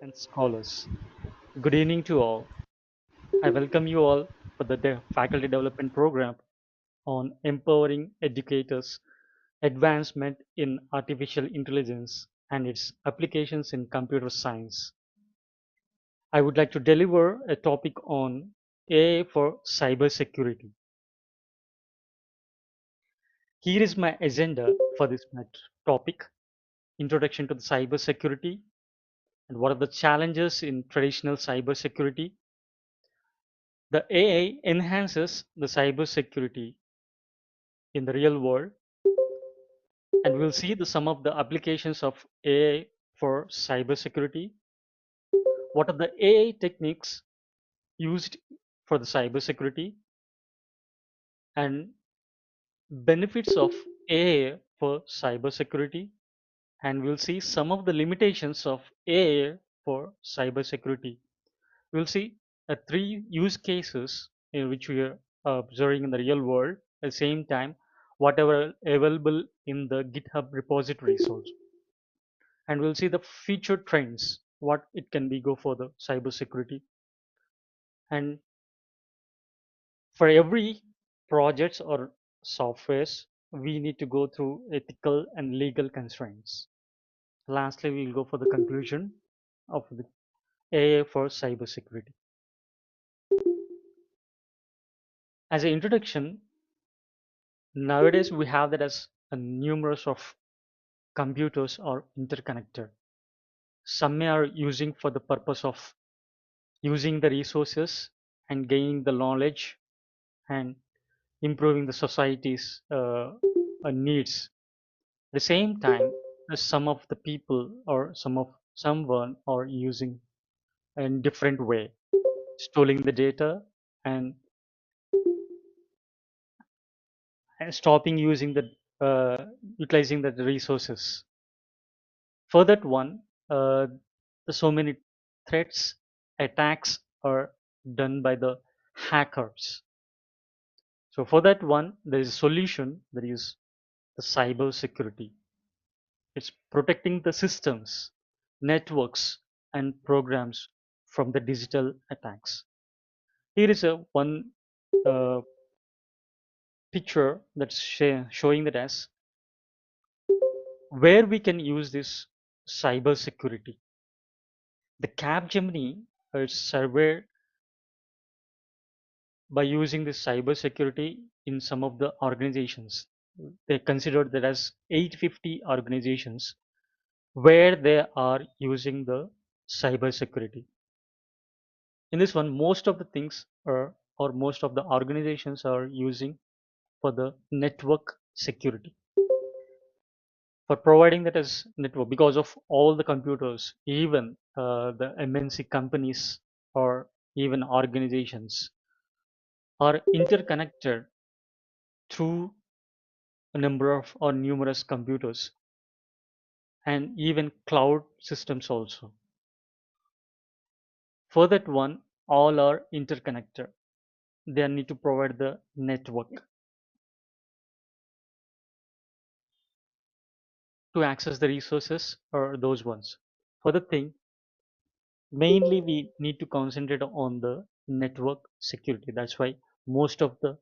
and scholars. Good evening to all. I welcome you all for the faculty development program on empowering educators, advancement in artificial intelligence and its applications in computer science. I would like to deliver a topic on AI for cybersecurity. Here is my agenda for this topic: introduction to the cybersecurity and what are the challenges in traditional cybersecurity. The AI enhances the cybersecurity in the real world, and we'll see some of the applications of AI for cybersecurity. What are the AI techniques used for the cybersecurity and benefits of AI for cybersecurity? And we'll see some of the limitations of AI for cybersecurity. We'll see three use cases in which we are observing in the real world at the same time, whatever available in the GitHub repositories also. And we'll see the future trends, what it can be go for the cybersecurity. And for every projects or softwares, we need to go through ethical and legal constraints. Lastly, we'll go for the conclusion of the AI for cybersecurity. As an introduction, nowadays we have that as a numerous of computers are interconnected. Some are using for the purpose of using the resources and gaining the knowledge and improving the society's needs. At the same time, some of the people or someone are using in different way, stealing the data and, stopping using the utilizing the resources. For that one, so many threats, attacks are done by the hackers. So for that one, there is a solution that is the cyber security. It's protecting the systems, networks, and programs from the digital attacks. Here is a one uh, picture that's showing that as where we can use this cyber security. The Capgemini is surveyed by using this cyber security in some of the organizations. They considered that as 850 organizations where they are using the cyber security. In this one, most of the things are, or most of the organizations are using for the network security, for providing that as network, because of all the computers, even the MNC companies or even organizations are interconnected through a number of or numerous computers and even cloud systems also. For that one, all are interconnected. They need to provide the network to access the resources or those ones. For the thing, mainly we need to concentrate on the network security. That's why most of the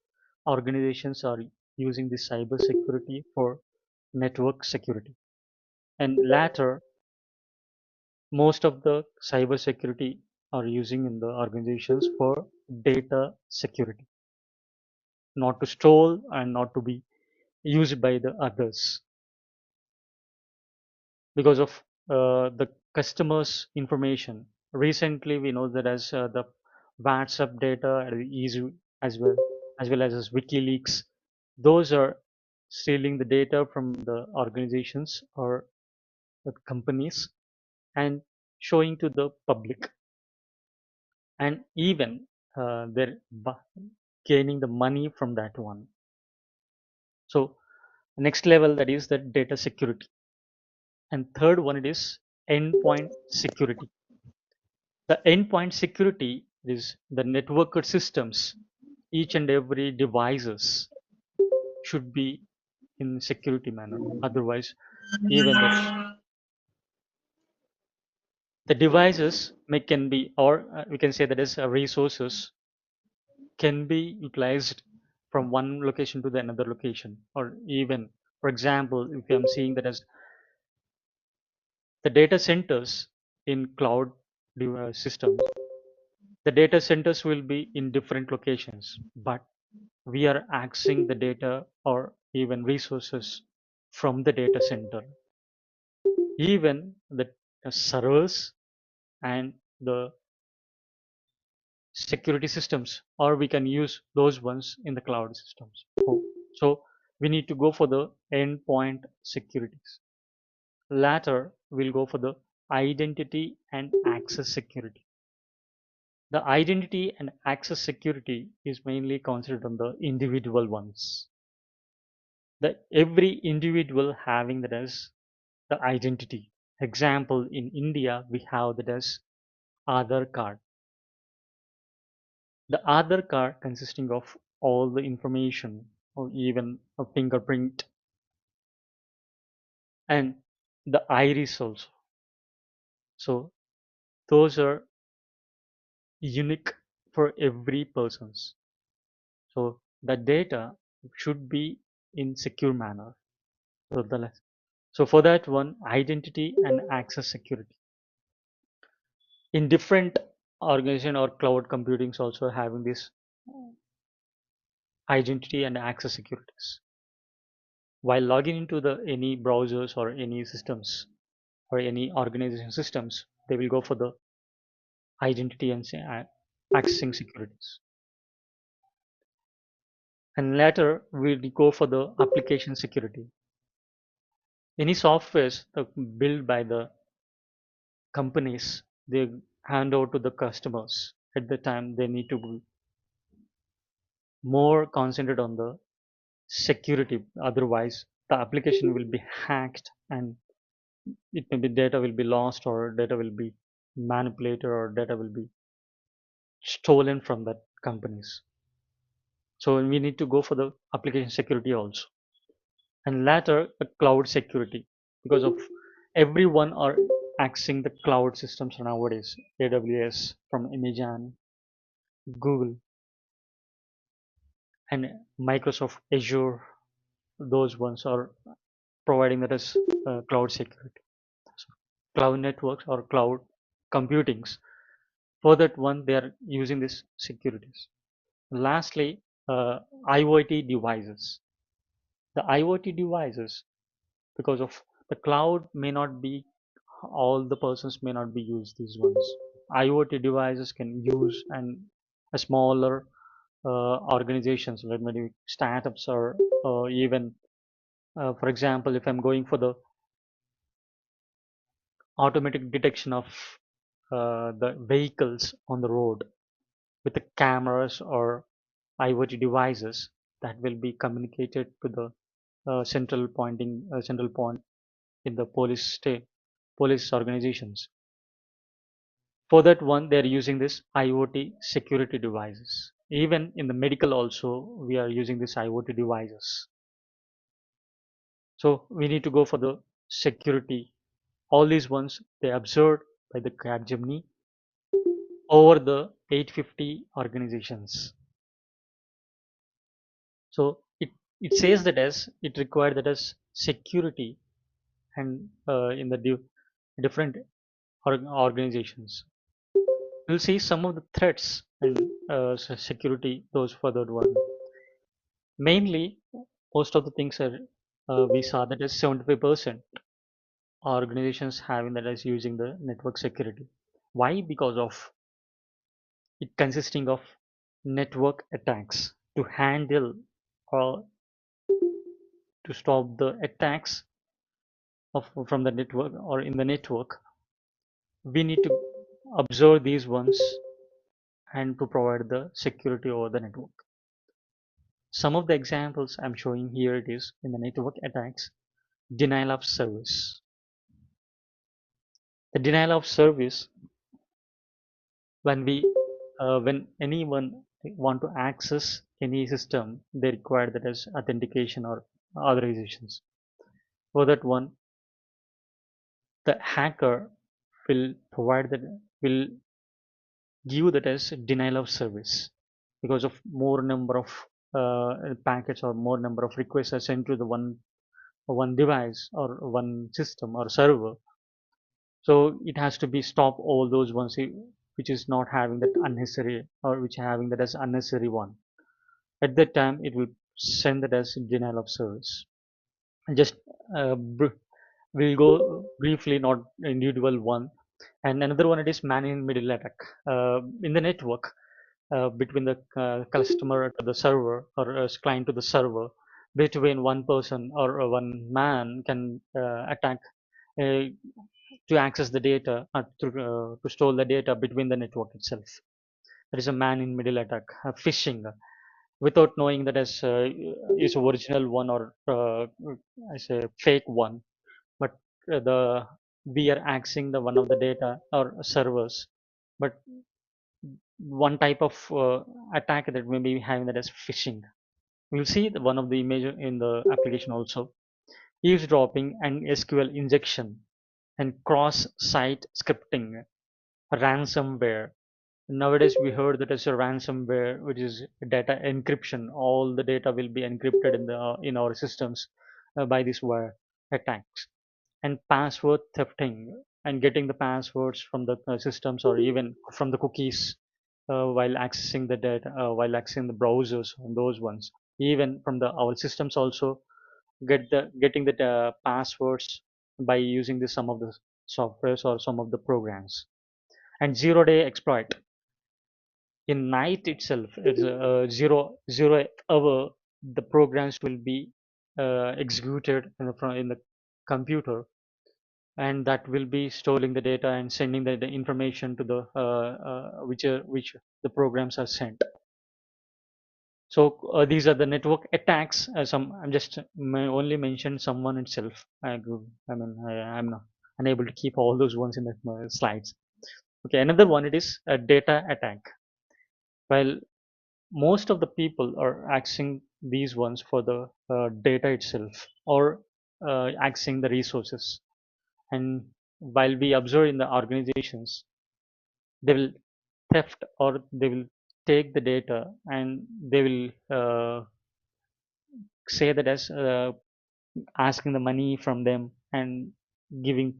organizations are using the cyber security for network security. And later, most of the cyber security are using in the organizations for data security, not to steal and not to be used by the others because of the customers information. Recently we know that as the WhatsApp data is as well as WikiLeaks, those are stealing the data from the organizations or the companies and showing to the public, and even they're gaining the money from that one. So next level, that is the data security, and third one it is endpoint security. The endpoint security is the networked systems. Each and every devices should be in security manner. Otherwise, even the The devices can be, or we can say that is resources can be utilized from one location to the another location, or even, for example, if I'm seeing that as the data centers in cloud systems, the data centers will be in different locations, but we are accessing the data or even resources from the data center. Even the servers and the security systems, or we can use those ones in the cloud systems. So we need to go for the endpoint securities. Later, we'll go for the identity and access security. The identity and access security is mainly considered on the individual ones. The every individual having that as the identity. Example, in India, we have that as Aadhaar card. The Aadhaar card consisting of all the information or even a fingerprint and the iris also. So those are unique for every persons. So the data should be in secure manner. So so for that one, identity and access security. In different organization or cloud computings also having this identity and access securities. While logging into the any browsers or any systems or any organization systems, they will go for the identity and accessing securities. And later we'll go for the application security. Any softwares built by the companies, they hand over to the customers. At the time, they need to be more concentrated on the security. Otherwise, the application will be hacked and it may be data will be lost or data will be manipulated or data will be stolen from that companies. So we need to go for the application security also. And later the cloud security, because of everyone are accessing the cloud systems nowadays. AWS from Amazon, Google, and Microsoft Azure, those ones are providing that as cloud security. So cloud networks or cloud computings, for that one they are using this securities. Lastly, IoT devices. The IoT devices, because of the cloud may not be, all the persons may not be used these ones. IoT devices can use and a smaller organizations like maybe startups or even for example, if I'm going for the automatic detection of the vehicles on the road with the cameras or IoT devices, that will be communicated to the central point in the police organizations. For that one, they are using this IoT security devices. Even in the medical also, we are using this IoT devices. So we need to go for the security. All these ones, they observed by the Capgemini over the 850 organizations. So it says that as it required that as security and in the different organizations. We'll see some of the threats and security those further one. Mainly, most of the things are we saw that is 75% organizations having that as using the network security. Why? Because of it consisting of network attacks to handle or to stop the attacks from the network or in the network. We need to observe these ones and to provide the security over the network. Some of the examples I'm showing here it is in the network attacks. Denial of service. The denial of service, when we when anyone want to access any system, they require that as authentication or authorizations. For that one, the hacker will provide that, will give that as denial of service because of more number of packets or more number of requests are sent to the one device or one system or server. So it has to be stop all those ones which is not having that unnecessary or which having that as unnecessary one. At that time, it will send that as denial of service. Just we'll go briefly, not individual one. And another one, it is man in middle attack in the network between the customer to the server or client to the server. Between one person or one man can attack uh, to access the data to store the data between the network itself. There is a man in middle attack, phishing, without knowing that as is original one or as a fake one. But the we are accessing the one of the data or servers, but one type of attack that we may be having that as phishing. We'll see the, one of the image in the application also. Eavesdropping and SQL injection and cross-site scripting, ransomware. Nowadays, we heard that as a ransomware, which is data encryption. All the data will be encrypted in our systems by these wire attacks. And password thefting and getting the passwords from the systems or even from the cookies while accessing the data, while accessing the browsers and those ones. Even from the our systems also getting the passwords by using the some of the softwares or some of the programs. And zero-day exploit in night itself, it's zero hour. The programs will be executed in the computer, and that will be storing the data and sending the information to the which the programs are sent. So these are the network attacks. Some I'm just only mentioned someone itself. I'm not unable to keep all those ones in the slides. Okay, another one, it is a data attack. While most of the people are accessing these ones for the data itself or accessing the resources, and while we observe in the organizations, they will theft or they will take the data and they will say that as asking the money from them and giving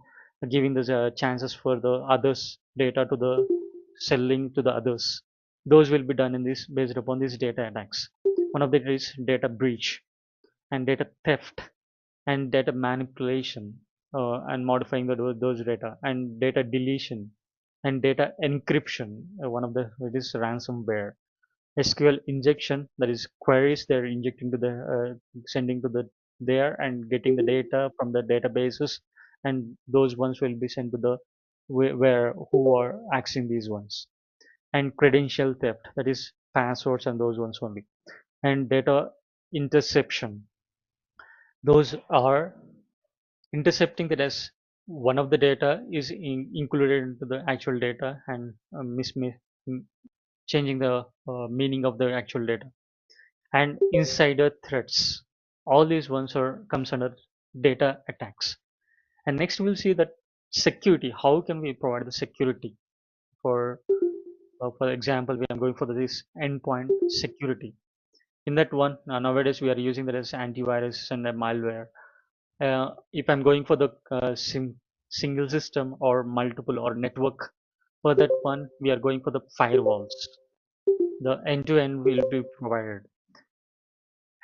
giving the chances for the others data to the selling to the others. Those will be done in this based upon these data attacks. One of it is data breach and data theft and data manipulation and modifying those data and data deletion and data encryption. One of the it is ransomware. SQL injection, that is queries they're injecting to the sending to the there and getting the data from the databases, and those ones will be sent to the where who are accessing these ones. And credential theft, that is passwords and those ones only. And data interception, those are intercepting that as one of the data is included into the actual data and changing the meaning of the actual data. And insider threats, all these ones are comes under data attacks. And next we'll see that security, how can we provide the security for example, we are going for this endpoint security. In that one, nowadays we are using that as antivirus and malware. If I'm going for the single system or multiple or network, for that one we are going for the firewalls. The end-to-end will be provided.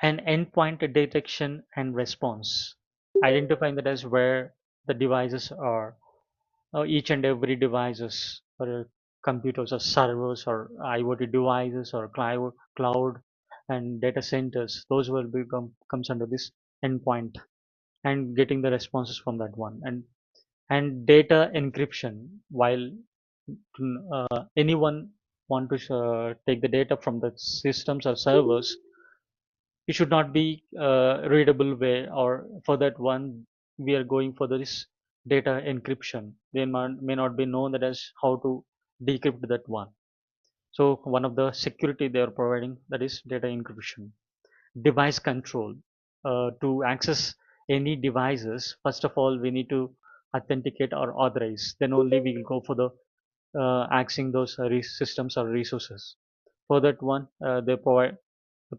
And endpoint detection and response, identifying that as where the devices are, each and every devices or computers or servers or IoT devices or cloud and data centers, those will become comes under this endpoint and getting the responses from that one. And data encryption, while anyone want to take the data from the systems or servers, it should not be readable way, or for that one we are going for this data encryption. They may not be known that as how to decrypt that one. So one of the security they are providing, that is data encryption. Device control, to access any devices, first of all we need to authenticate or authorize, then only we will go for the accessing those systems or resources. For that one, they're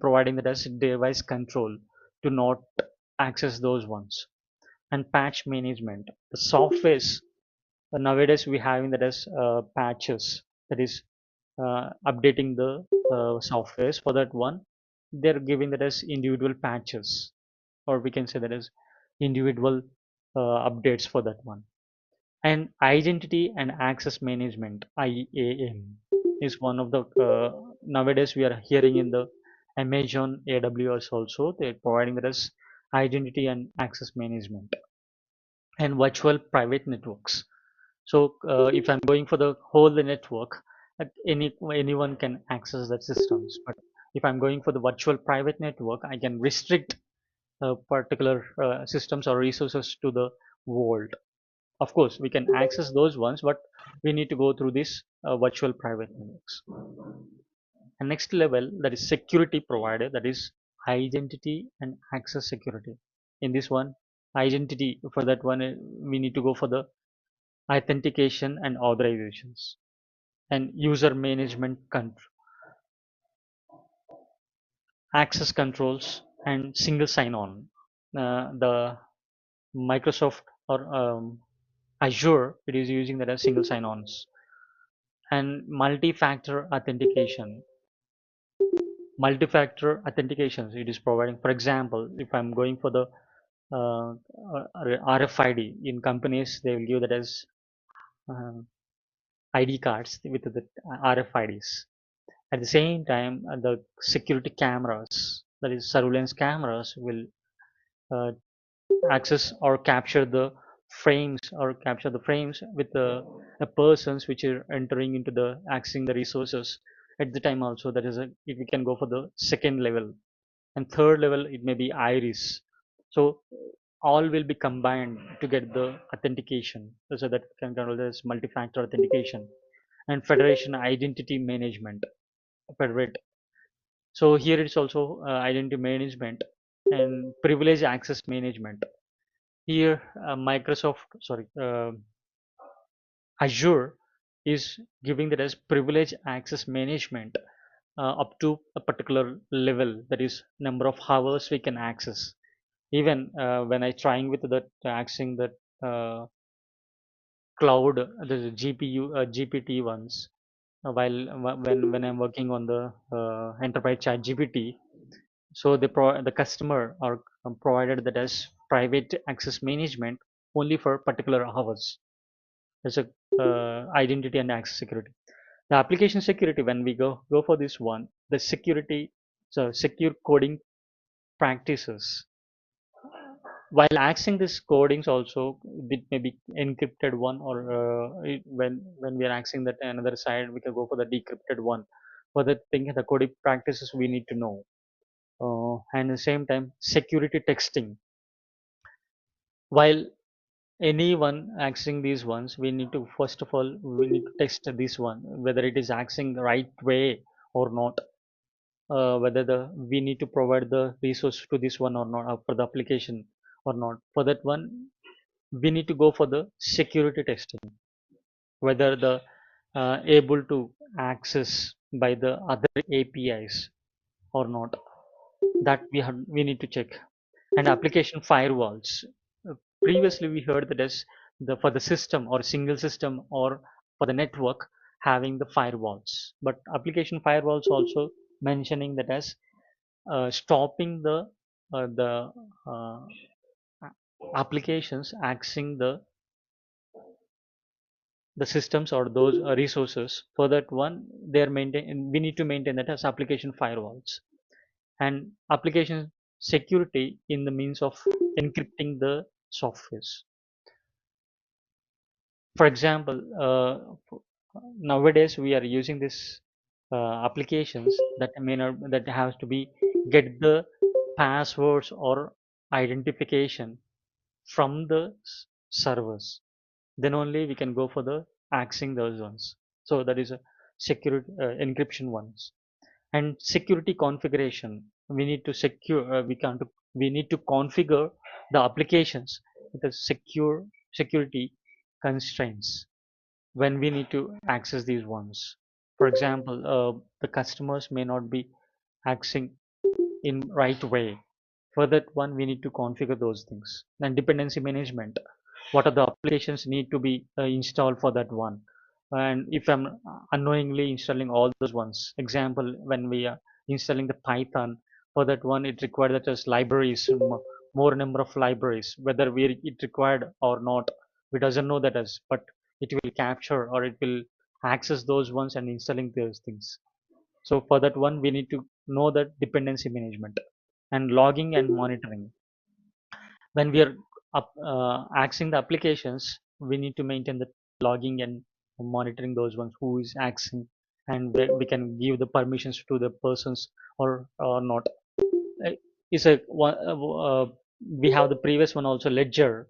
providing that as device control to not access those ones. And patch management, the softwares nowadays we having that as patches, that is updating the softwares. For that one, they're giving that as individual patches, or we can say that as individual updates for that one. And identity and access management, IAM, is one of the nowadays we are hearing in the Amazon AWS also. They're providing that as identity and access management. And virtual private networks. So if I'm going for the whole network, anyone can access that systems. But if I'm going for the virtual private network, I can restrict particular systems or resources to the world. Of course, we can access those ones, but we need to go through this virtual private networks. And next level, that is security provider, that is identity and access security. In this one, identity, for that one, we need to go for the authentication and authorizations, and user management access controls and single sign-on. The Microsoft or Azure, it is using that as single sign-ons. And multi-factor authentications it is providing. For example, if I'm going for the uh, RFID in companies, they will give that as uh, ID cards with the RFIDs. At the same time, the security cameras, that is surveillance cameras, will uh, access or capture the frames with the persons which are entering into the accessing the resources. At the time also, that is if we can go for the second level. And third level, it may be iris. So all will be combined to get the authentication, so that can control this multi-factor authentication. And federation identity management, federate. So here it's also identity management and privilege access management. Here, Azure is giving that as privilege access management up to a particular level, that is number of hours we can access. Even when I trying with the accessing that cloud, the GPU, GPT ones, when I'm working on the enterprise chat GPT, so the customer are provided that as private access management only for particular hours. There's a identity and access security. The application security, when we go for this one, the security, so secure coding practices. While accessing this codings also, it may be encrypted one, or when we are accessing that another side, we can go for the decrypted one. For the thing, the coding practices we need to know. And at the same time, security texting. While anyone accessing these ones, we need to first of all we need to test this one whether it is accessing the right way or not. Whether the we need to provide the resource to this one or not, for the application or not. For that one, we need to go for the security testing, whether the able to access by the other APIs or not. That we need to check. And application firewalls. Uh, Previously, we heard that as the for the system or single system or for the network having the firewalls, but application firewalls also mentioning that as stopping the uh, applications accessing the systems or those resources. For that one, we need to maintain that as application firewalls. And application security in the means of encrypting the softwares. For example, nowadays we are using this applications that may not, that has to be get the passwords or identification from the servers. Then only we can go for the accessing those ones. So that is a security encryption ones. And security configuration, we need to secure we need to configure the applications with a secure security constraints when we need to access these ones. For example, the customers may not be accessing in right way. For that one, we need to configure those things. And dependency management, what are the applications need to be installed for that one? And if I'm unknowingly installing all those ones, example, when we are installing the Python, for that one, it required that as libraries, more number of libraries, whether we it required or not, we doesn't know that as, but it will capture or it will access those ones and installing those things. So for that one, we need to know that dependency management and logging and monitoring. When we are accessing the applications, we need to maintain the logging and monitoring those ones who is accessing, and we can give the permissions to the persons or not. Uh, Is a one. We have the previous one also ledger.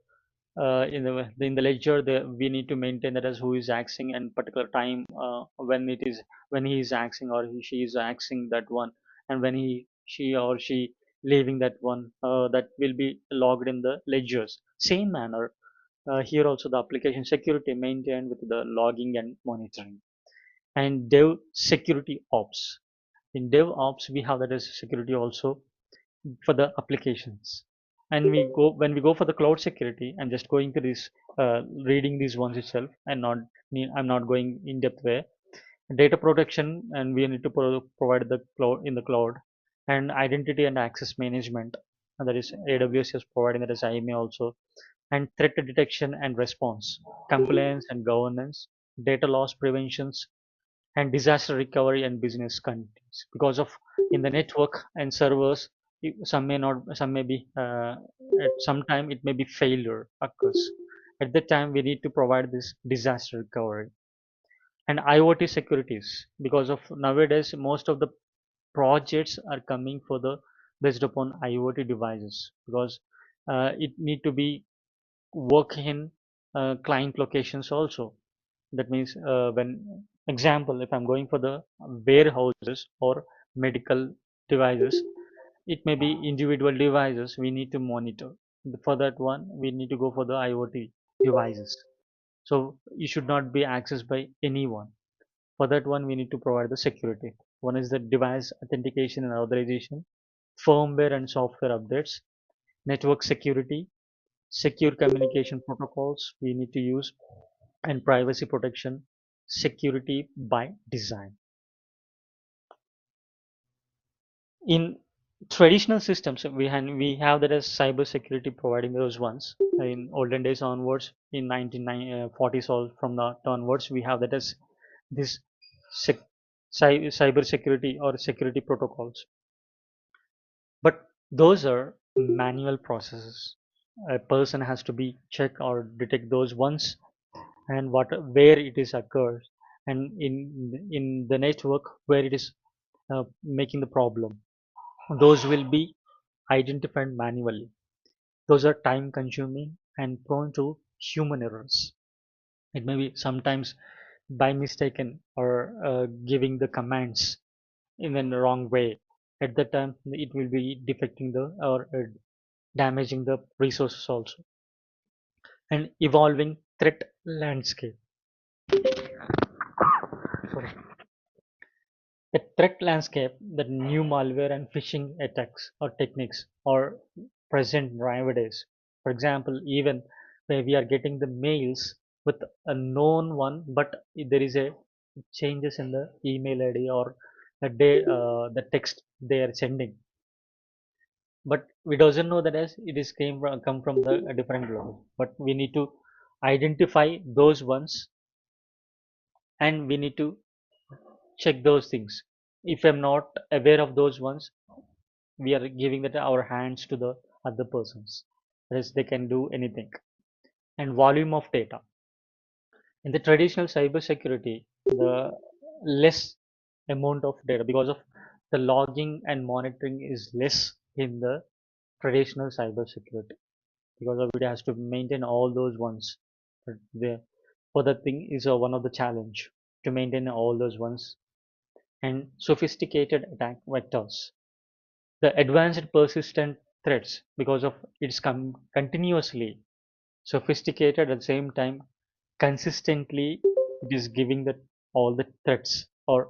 In the ledger, we need to maintain that as who is accessing and particular time when he is accessing or she is accessing that one, and when she or she leaving that one, that will be logged in the ledgers. Same manner, here also the application security maintained with the logging and monitoring. And dev security ops. In dev ops, we have that as security also for the applications. And when we go for the cloud security, I'm just going to this reading these ones itself and not I'm not going in depth way. Data protection, and we need to provide the cloud in the cloud. And identity and access management, and that is AWS is providing that as IMA also. And threat detection and response, compliance and governance, data loss preventions, and disaster recovery and business continues. Because of in the network and servers, some may not, some may be at some time it may be failure occurs. At that time, we need to provide this disaster recovery. And IoT securities, because of nowadays most of the projects are coming for the based upon IoT devices, because it need to be work in client locations also. That means when example, if I'm going for the warehouses or medical devices, it may be individual devices we need to monitor. For that one, we need to go for the IoT devices. So it should not be accessed by anyone. For that one, we need to provide the security. One is the device authentication and authorization, firmware and software updates, network security, secure communication protocols we need to use, and privacy protection, security by design. In traditional systems, we have that as cybersecurity providing those ones. In olden days onwards, in 1940s all from that onwards, we have that as this sec- cyber security or security protocols. But those are manual processes. A person has to be check or detect those ones, and what where it is occurs, and in the network where it is making the problem. Those will be identified manually. Those are time consuming and prone to human errors. It may be sometimes by mistaken or giving the commands in the wrong way. At that time, it will be defecting the or damaging the resources also. And evolving threat landscape. Sorry. A threat landscape that new malware and phishing attacks or techniques are present nowadays. For example, even where we are getting the mails with a known one, but there is a changes in the email ID or the text they are sending. But we doesn't know that as it is come from the a different level. But we need to identify those ones, and we need to check those things. If I'm not aware of those ones, we are giving that our hands to the other persons. That is, they can do anything. And volume of data. In the traditional cybersecurity, the less amount of data because of the logging and monitoring is less in the traditional cybersecurity, because of it has to maintain all those ones. But the for that thing is one of the challenge to maintain all those ones. And sophisticated attack vectors, the advanced persistent threats, because of it's continuously sophisticated at the same time consistently it is giving that all the threats or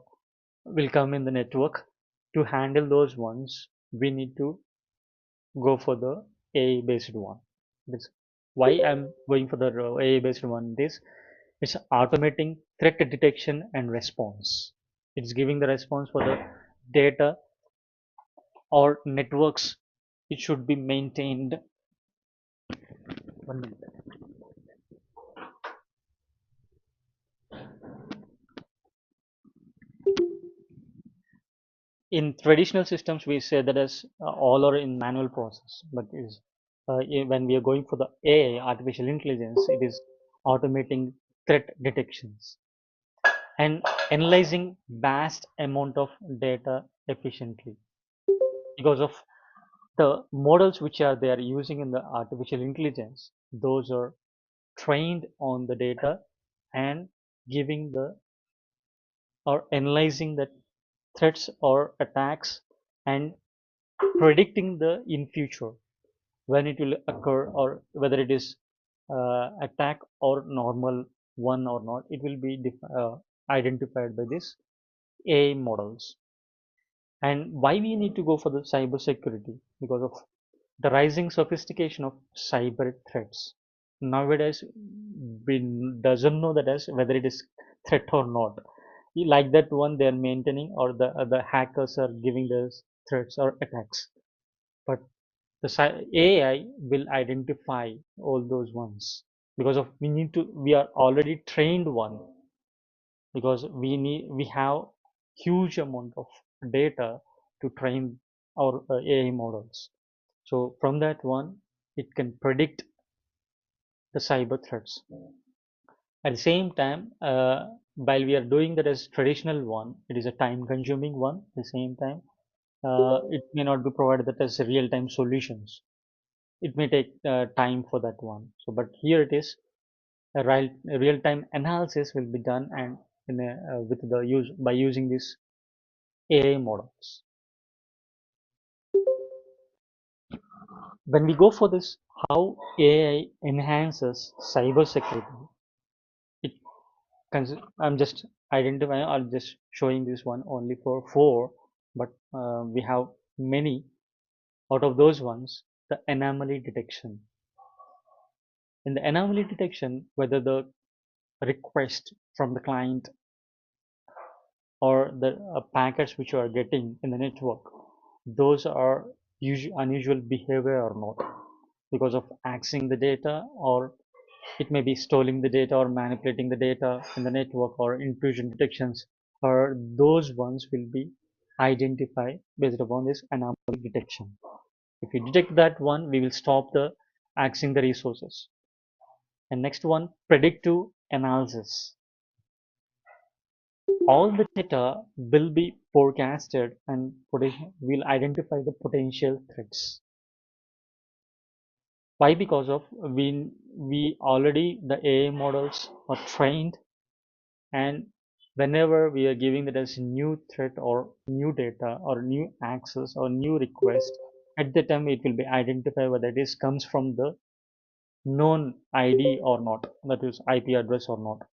will come in the network. To handle those ones we need to go for the AI based one. That's why I'm going for the AI based one. This it's automating threat detection and response. It's giving the response for the data or networks. It should be maintained. 1 minute. In traditional systems we say that as all are in manual process, but is when we are going for the AI artificial intelligence, it is automating threat detections and analyzing vast amount of data efficiently because of the models which are they are using in the artificial intelligence. Those are trained on the data and giving the or analyzing the threats or attacks and predicting the in future when it will occur or whether it is attack or normal one or not. It will be identified by this AI models. And why we need to go for the cyber security? Because of the rising sophistication of cyber threats. Nowadays, we doesn't know that as whether it is threat or not. Like that one they are maintaining or the hackers are giving those threats or attacks. But the AI will identify all those ones because of we are already trained one because we have huge amount of data to train our AI models. So from that one, it can predict the cyber threats. At the same time, while we are doing that as traditional one, it is a time-consuming one. At the same time, it may not be provided that as real-time solutions. It may take time for that one. So, but here it is a real-time analysis will be done and with the use by using these AI models. When we go for this, how AI enhances cybersecurity, it I'm just identifying, I'm just showing this one only for four, but we have many. Out of those ones, the anomaly detection. In the anomaly detection, whether the request from the client or the packets which you are getting in the network, those are unusual behavior or not because of accessing the data, or it may be stealing the data or manipulating the data in the network or intrusion detections, or those ones will be identified based upon this anomaly detection. If we detect that one, we will stop the accessing the resources. And next one, predictive analysis. All the data will be forecasted and will identify the potential threats. Why? Because of we already the AI models are trained, and whenever we are giving that as new threat or new data or new access or new request, at the time it will be identified whether this comes from the known ID or not, that is IP address or not,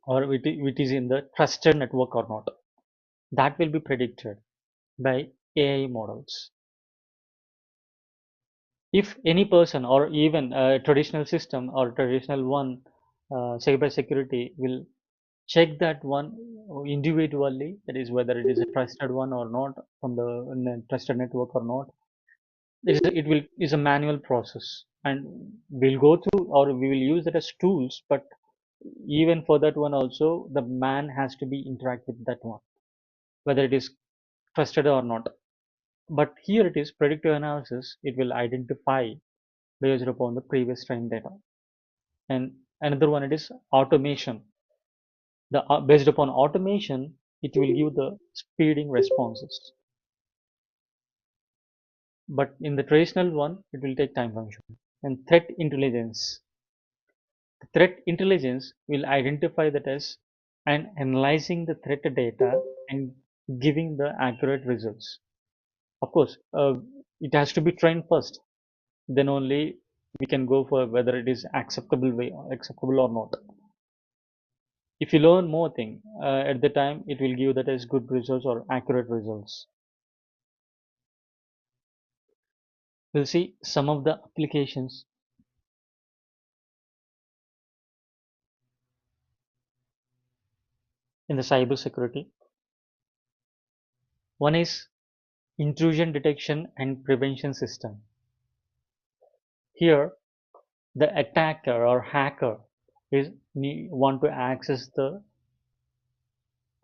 or it is in the trusted network or not. That will be predicted by AI models. If any person or even a traditional system or traditional one, cyber security will check that one individually, that is whether it is a trusted one or not from the trusted network or not. It will is a manual process, and we'll go through or we will use it as tools, but even for that one also the man has to be interact with that one whether it is trusted or not. But here it is predictive analysis, it will identify based upon the previous trained data. And another one, it is automation. The based upon automation, it will give the speeding responses. But in the traditional one, it will take time function. And threat intelligence. Threat intelligence will identify the test and analyzing the threat data and giving the accurate results. Of course, it has to be trained first. Then only we can go for whether it is acceptable or not. If you learn more thing at the time, it will give that as good results or accurate results. We'll see some of the applications in the cybersecurity. One is intrusion detection and prevention system. Here, the attacker or hacker is want to access the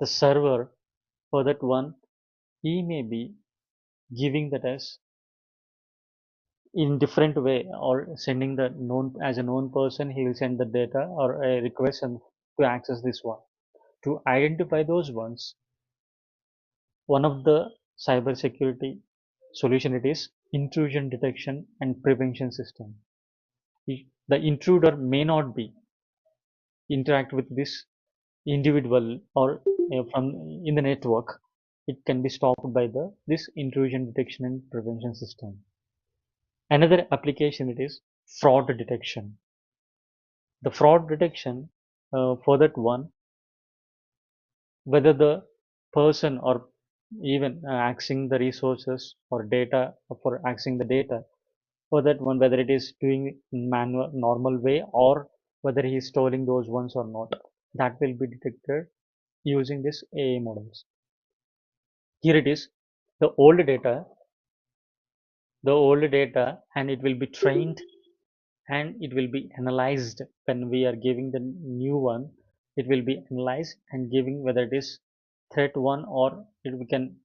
server. For that one, he may be giving that as in different way, or sending the known as a known person, he will send the data or a request and to access this one. To identify those ones, one of the cybersecurity solution, it is intrusion detection and prevention system. The intruder may not be interact with this individual or from in the network. It can be stopped by the this intrusion detection and prevention system. Another application, it is fraud detection. The fraud detection, for that one, whether the person or even accessing the resources or data, for accessing the data, for that one, whether it is doing manual normal way or whether he is storing those ones or not, that will be detected using this AI models. Here it is the old data, and it will be trained and it will be analyzed. When we are giving the new one, it will be analyzed and giving whether it is threat one, or we can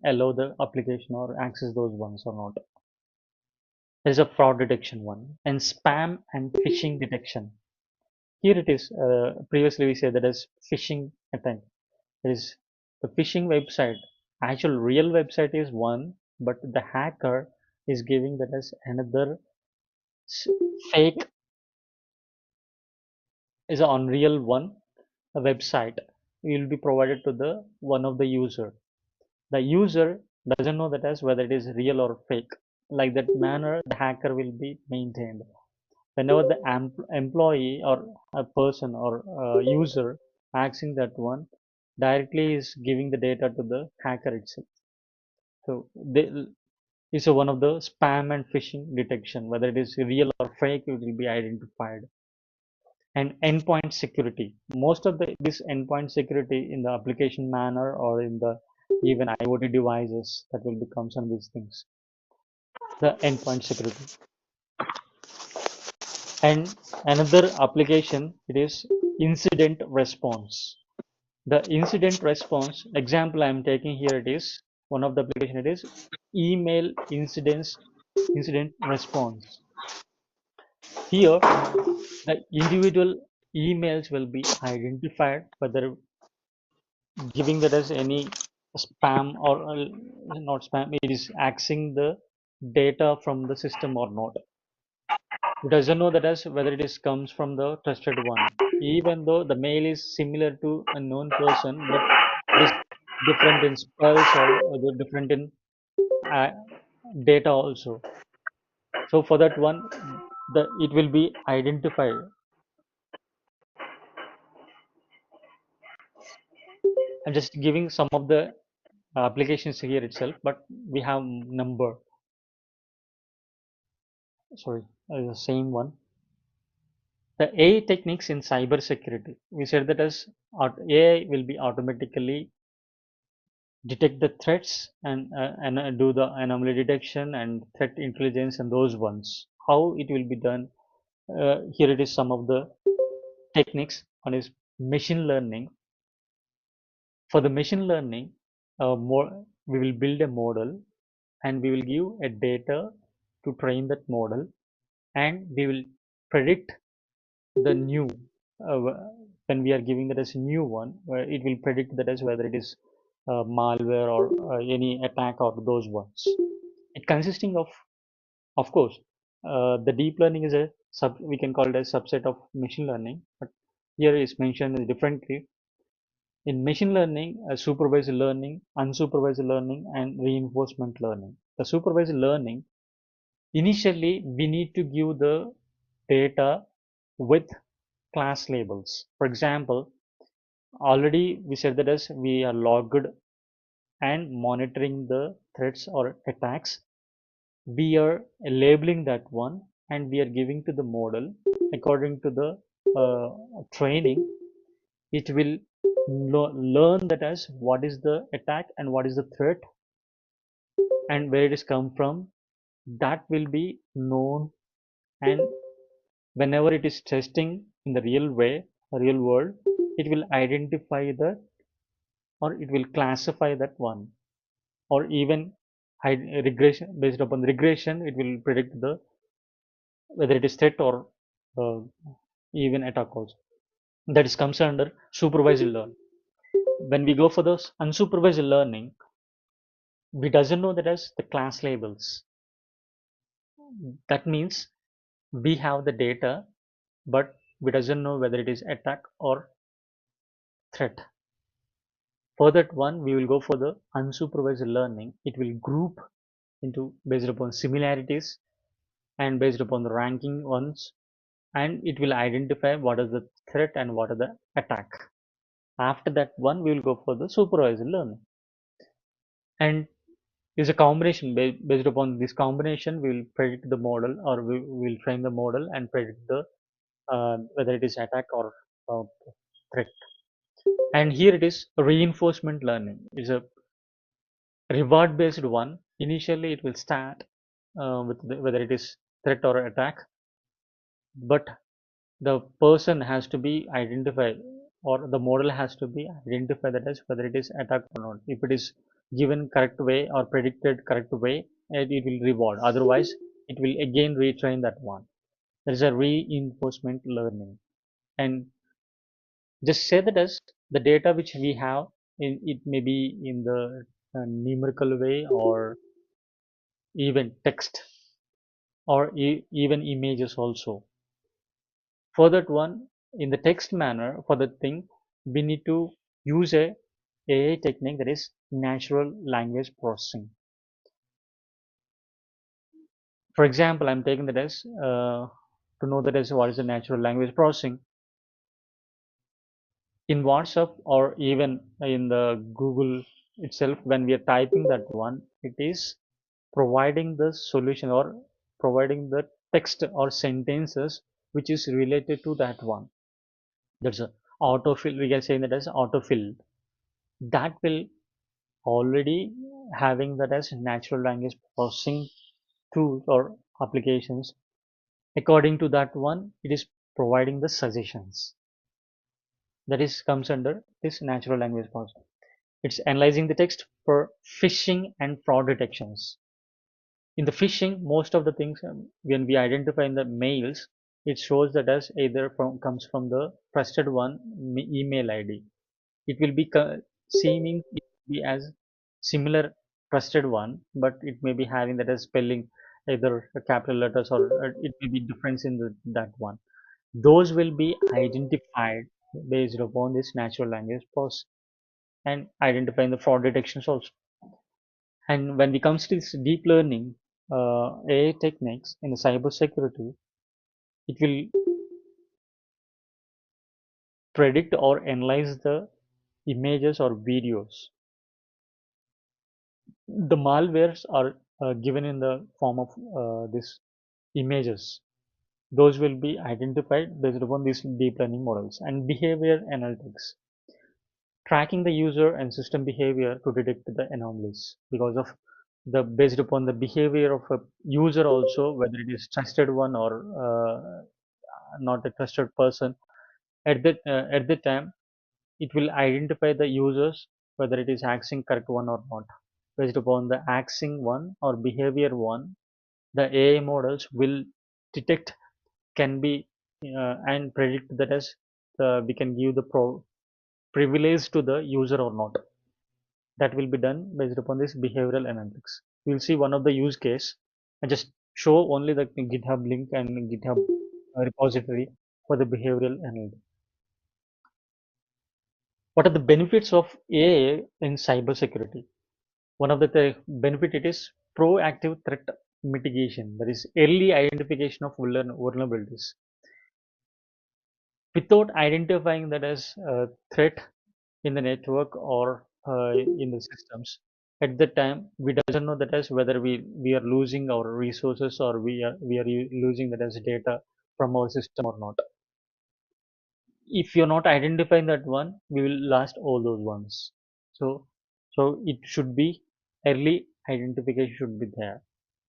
allow the application or access those ones or not. There is a fraud detection one, and spam and phishing detection. Here it is, previously we said that as phishing attempt. There is the phishing website. Actual real website is one, but the hacker is giving that as another fake, is an unreal one, a website will be provided to the one of the user. The user doesn't know that as whether it is real or fake. Like that manner, the hacker will be maintained. Whenever the employee or a person or user accessing that one directly is giving the data to the hacker itself. So is one of the spam and phishing detection. Whether it is real or fake, it will be identified. And endpoint security. Most of this endpoint security in the application manner or in the even IoT devices that will become some of these things. The endpoint security. And another application, it is incident response. The incident response example I am taking here, it is one of the application, it is email incident response. Here the individual emails will be identified whether giving that as any spam or not spam, it is accessing the data from the system or not. It doesn't know that as whether it is comes from the trusted one, even though the mail is similar to a known person, but it is different in spells or different in uh, data also. So for that one, the it will be identified. I'm just giving some of the applications here itself, but we have number. Sorry, the same one. The AI techniques in cybersecurity. We said that as AI will be automatically detect the threats and do the anomaly detection and threat intelligence and those ones. How it will be done? Here it is some of the techniques. One is machine learning. For the machine learning, we will build a model and we will give a data to train that model, and we will predict the new when we are giving that as a new one, where it will predict that as whether it is malware or any attack or those ones. It consisting of course, the deep learning is a we can call it a subset of machine learning, but here is mentioned differently. In machine learning, supervised learning, unsupervised learning, and reinforcement learning. The supervised learning, Initially, we need to give the data with class labels. For example, already we said that as we are logged and monitoring the threats or attacks, we are labeling that one and we are giving to the model according to the training. It will learn that as what is the attack and what is the threat and where it is come from. That will be known, and whenever it is testing in the real way, real world, it will identify that, or it will classify that one, or even regression, based upon regression it will predict the whether it is threat or uh, even attack also. That is comes under supervised learning. When we go for those unsupervised learning, we doesn't know that as the class labels. That means we have the data, but we doesn't know whether it is attack or threat. For that one, we will go for the unsupervised learning. It will group into based upon similarities and based upon the ranking ones, and it will identify what is the threat and what are the attack. After that one, we will go for the supervised learning, and is a combination based upon this combination. We will predict the model, or we will train the model and predict the whether it is attack or uh, threat. And here it is reinforcement learning. It's a reward based one. Initially it will start with whether it is threat or attack, but the person has to be identified, or the model has to be identified that as whether it is attack or not. If it is given correct way or predicted correct way, it will reward. Otherwise it will again retrain that one. There is a reinforcement learning. And just say that as the data which we have, in it may be in the numerical way, or even text, or even images also. For that one, in the text manner, for that thing, we need to use a AI technique, that is natural language processing. For example, I'm taking that as to know that as what is the natural language processing. In WhatsApp or even in the Google itself, when we are typing that one, it is providing the solution, or providing the text or sentences which is related to that one. That's a autofill. We can say that as autofill. That will already having that as natural language processing tools or applications. According to that one, it is providing the suggestions. That is comes under this natural language processing. It's analyzing the text for phishing and fraud detections. In the phishing, most of the things, when we identify in the mails, it shows that as either comes from the trusted one email ID. It will be seeming it be as similar trusted one, but it may be having that as spelling either capital letters, or it may be difference in that one. Those will be identified based upon this natural language process, and identifying the fraud detections also. And when it comes to this deep learning AI techniques in the cybersecurity, it will predict or analyze the images or videos. The malwares are given in the form of this images. Those will be identified based upon these deep learning models. And behavior analytics, tracking the user and system behavior to detect the anomalies, because of the based upon the behavior of a user also, whether it is trusted one or not a trusted person. At that time, it will identify the users whether it is accessing correct one or not. Based upon the accessing one or behavior one, the AI models will detect, can be and predict that as we can give the privilege to the user or not. That will be done based upon this behavioral analytics. We'll see one of the use case. I just show only the GitHub link and GitHub repository for the behavioral analytics. What are the benefits of AI in cybersecurity? One of the benefit, it is proactive threat mitigation, that is early identification of vulnerabilities. Without identifying that as a threat in the network or in the systems, at that time we doesn't know that as whether we are losing our resources or we are losing that as data from our system or not. If you're not identifying that one, we will last all those ones. So so it should be early identification should be there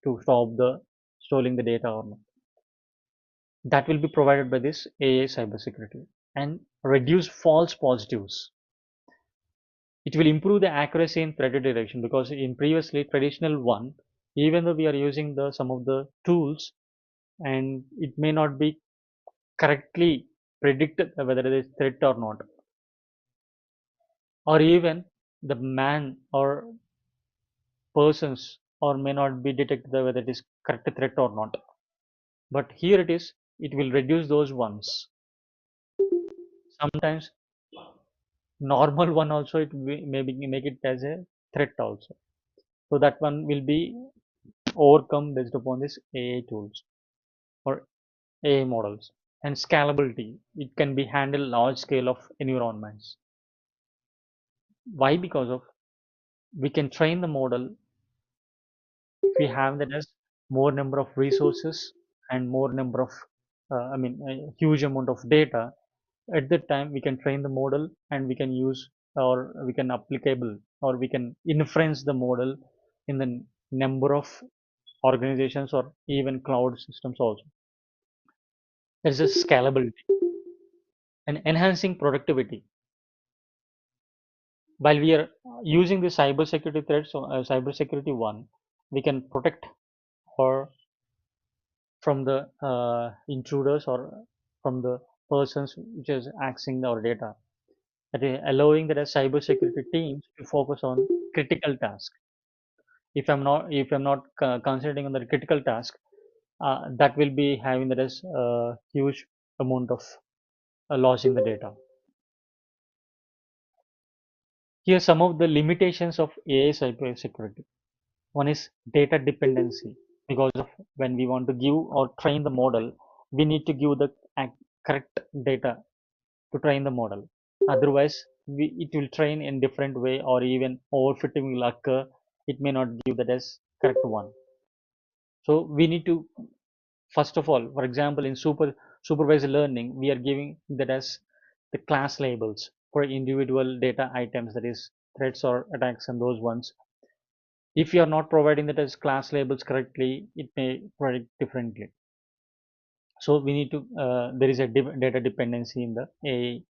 to stop the stealing the data or not. That will be provided by this AI cybersecurity and reduce false positives. It will improve the accuracy in threat detection because in previously traditional one, even though we are using the some of the tools and it may not be correctly predict whether it is threat or not, or even the man or persons or may not be detected whether it is correct threat or not. But here it is, it will reduce those ones. Sometimes normal one also it maybe make it as a threat also. So that one will be overcome based upon this AI tools or AI models. And scalability, it can be handled large scale of environments. Why? Because of we can train the model if we have that as more number of resources and more number of a huge amount of data. At that time we can train the model and we can use or we can applicable or we can inference the model in the number of organizations or even cloud systems also. There's a scalability and enhancing productivity. While we are using the cybersecurity threats, so cybersecurity one, we can protect or from the intruders or from the persons which is accessing our data. That is allowing the cybersecurity teams to focus on critical tasks. If I'm not concentrating on the critical task, that will be having that as a huge amount of losing the data. Here are some of the limitations of AI cybersecurity. One is data dependency, because of when we want to give or train the model, we need to give the correct data to train the model. Otherwise, it will train in different way or even overfitting will occur. It may not give that as correct one. So we need to first of all, for example, in supervised learning, we are giving that as the class labels for individual data items, that is threats or attacks and those ones. If you are not providing that as class labels correctly, it may predict differently. So we need to there is a data dependency in the AI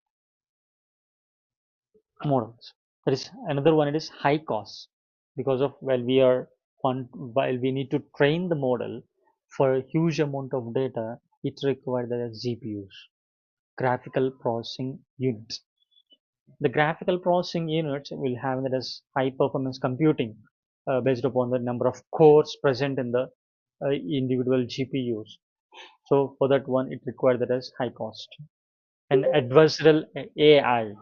models. There is another one. It is high cost because of while we need to train the model for a huge amount of data, it requires the GPUs, graphical processing units. The graphical processing units will have that as high performance computing based upon the number of cores present in the individual GPUs. So for that one, it requires that as high cost. And adversarial AI,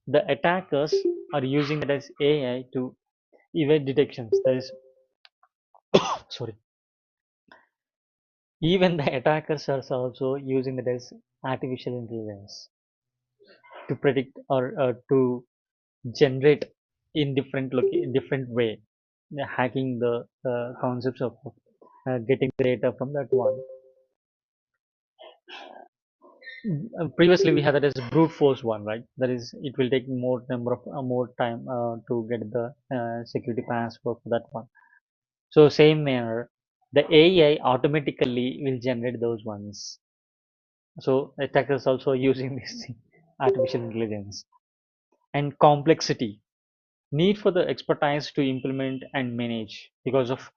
the attackers are using it as AI to evade detections. That is, sorry, even the attackers are also using it as artificial intelligence to predict or to generate in different way, hacking the concepts of getting the data from that one. Previously we had that as a brute force one, right? That is, it will take more time to get the security password for that one. So same manner, the AI automatically will generate those ones. So attackers also using this artificial intelligence. And complexity, need for the expertise to implement and manage, because of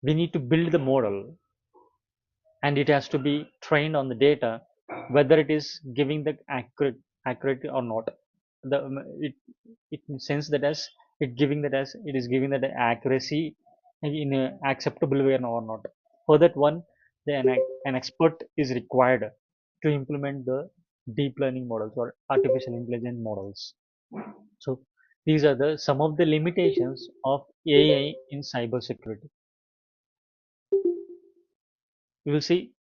we need to build the model and it has to be trained on the data, whether it is giving the accurate or not. The it it sense that as it is giving that accuracy in a acceptable way or not. For that one, an expert is required to implement the deep learning models or artificial intelligence models. So these are the some of the limitations of AI in cybersecurity. You will see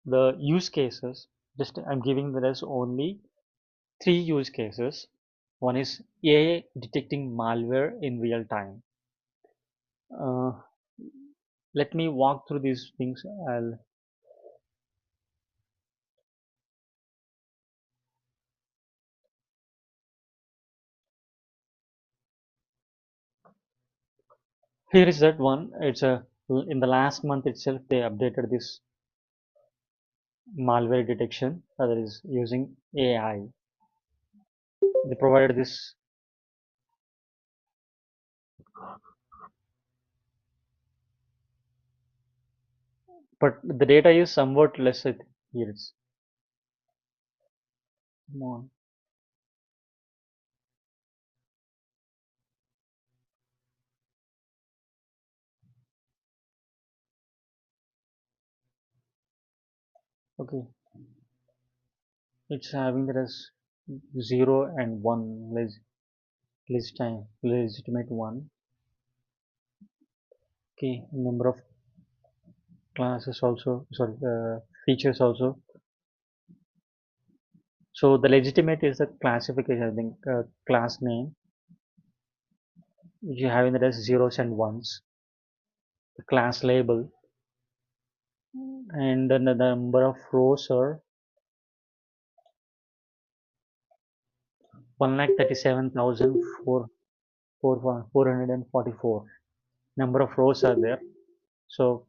the use cases. Just I'm giving that as only three use cases. One is AI detecting malware in real time. Uh, Let me walk through these things. Here is that one. It's a In the last month itself they updated this malware detection that is using AI. They provided this, but the data is somewhat less. Here it's more. Okay, it's having that as 0 and 1 legitimate one. Okay, number of classes also, sorry, features also. So the legitimate is the classification, I think, class name, which you have in that as zeros and ones. The class label, and then the number of rows are 1,37,444. Number of rows are there. So,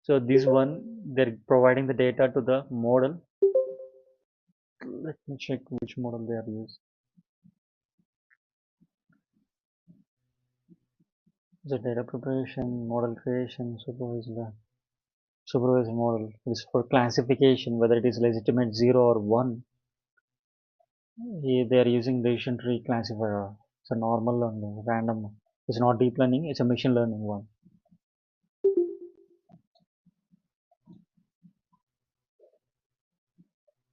so this one they're providing the data to the model. Let me check which model they are using. The data preparation, model creation, supervised model is for classification, whether it is legitimate 0 or 1. They are using decision tree classifier. It's a normal learning, random. It's not deep learning, it's a machine learning one.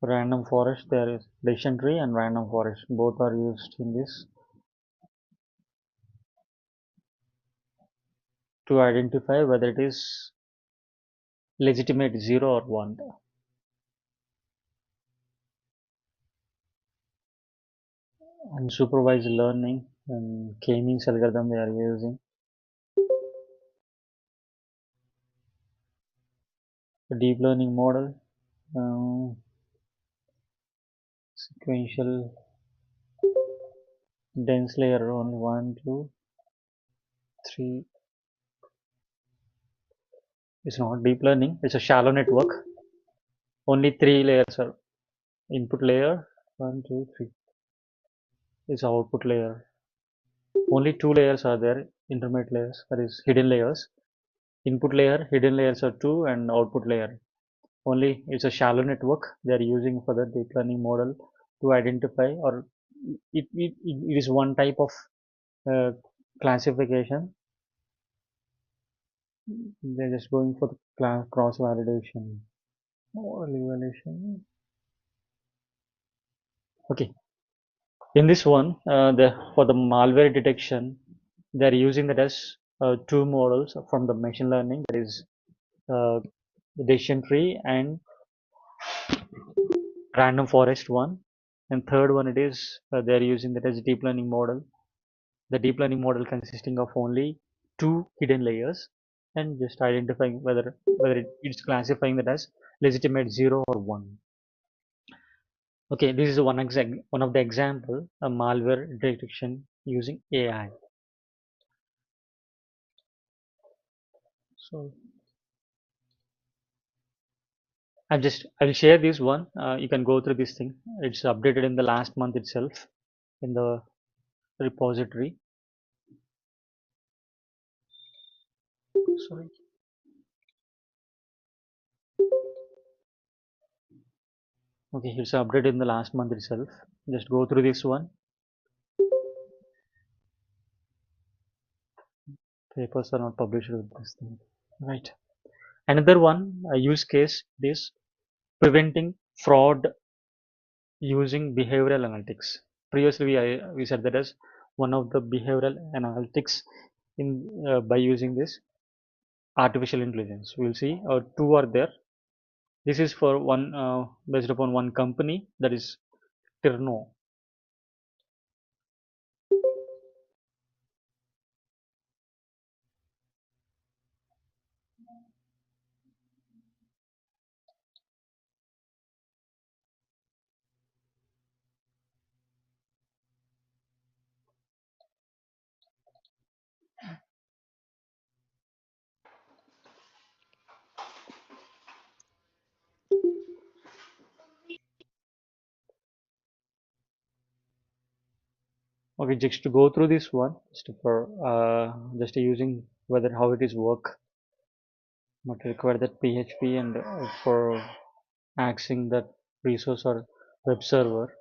Random forest, there is decision tree and random forest. Both are used in this to identify whether it is legitimate 0 or 1. And supervised learning and k-means algorithm they are using. The deep learning model, sequential dense layer only one, two, three. It's not deep learning, it's a shallow network. Only three layers are input layer, one, two, three. Is output layer. Only two layers are there, intermediate layers, that is hidden layers. Input layer, hidden layers are two, and output layer. Only it's a shallow network they are using for the deep learning model to identify, or it is one type of uh, classification. They're just going for the cross validation. Model evaluation. Okay, in this one, for the malware detection, they're using that as two models from the machine learning, that is uh, the decision tree and random forest one. And third one, it is they're using that as deep learning model. The deep learning model consisting of only two hidden layers and just identifying whether it's classifying that as legitimate 0 or 1. Okay, this is one of the example a malware detection using AI. So I will share this one. You can go through this thing. It's updated in the last month itself in the repository. Sorry. Okay, it's updated in the last month itself. Just go through this one. Papers are not published with this thing. Right. Another one, a use case is preventing fraud using behavioral analytics. Previously, we said that as one of the behavioral analytics in by using this. artificial intelligence. We'll see two are there. This is for one based upon one company, that is Tirno. Okay, just to go through this one, just for just using whether how it is work, but require that PHP and for accessing that resource or web server.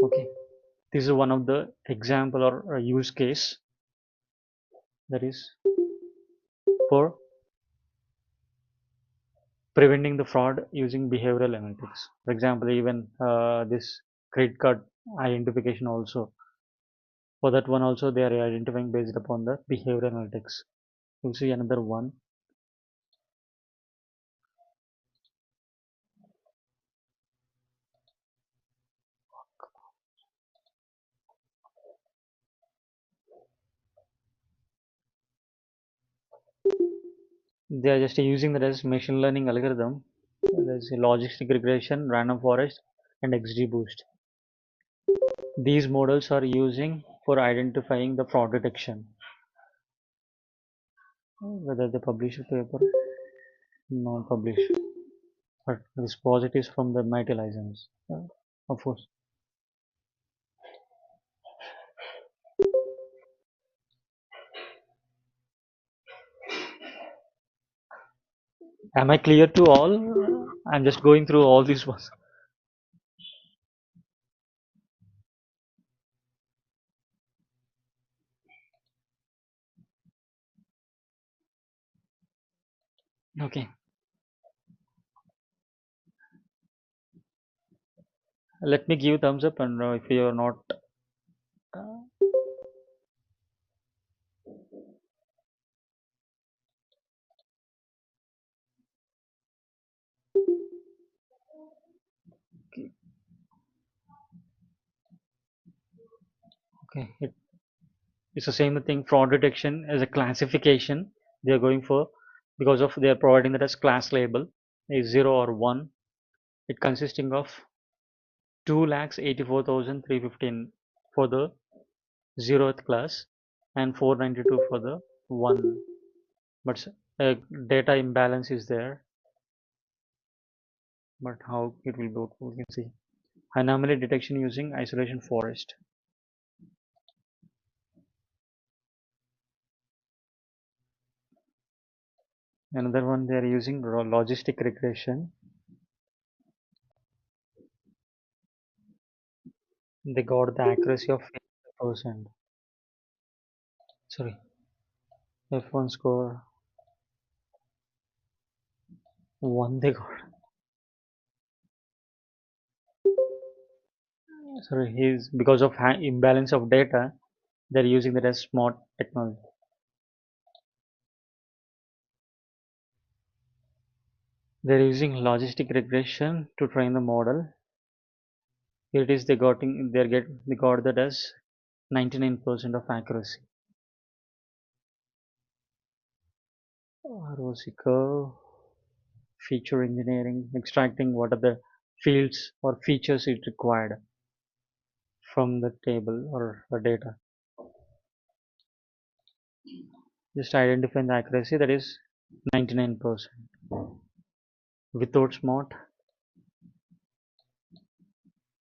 Okay, this is one of the example or use case, that is for preventing the fraud using behavioral analytics. For example, even this credit card identification also. For that one also, they are identifying based upon the behavioral analytics. You'll see another one. They are just using that as machine learning algorithm. There's a logistic regression, random forest, and XGBoost. These models are using for identifying the fraud detection. Whether they publish a paper, not publish, but this positives from the MIT license. Of course. Am I clear to all? I'm just going through all these ones. Okay. Let me give thumbs up, and if you are not, okay, okay. It's the same thing. Fraud detection as a classification they are going for, because of they are providing that as class label is 0 or 1. It consisting of 2,84,315 for the 0th class and 492 for the 1. But data imbalance is there. But how it will go, we can see. Anomaly detection using isolation forest. Another one they are using logistic regression. They got the accuracy of 50%. Sorry, F1 score 1 they got. Sorry, he's because of imbalance of data, they're using that as smart technology. They're using logistic regression to train the model. Here it is, they got that as 99% of accuracy. ROC curve, feature engineering, extracting what are the fields or features it required from the table or data. Just identifying the accuracy, that is 99%. Without smart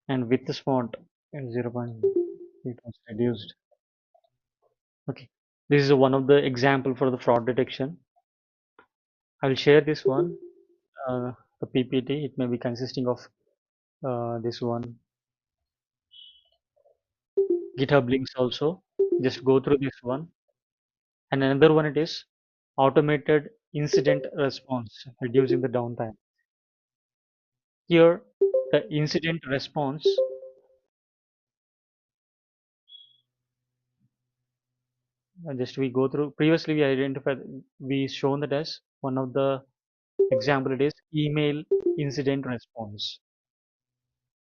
and with the smart, 0.8 was reduced. Okay, this is one of the example for the fraud detection. I will share this one, uh, the PPT. It may be consisting of this one, GitHub links also. Just go through this one. And another one it is automated incident response, reducing the downtime. Here, the incident response. Just we go through. Previously, we identified, we shown that as one of the example. It is email incident response.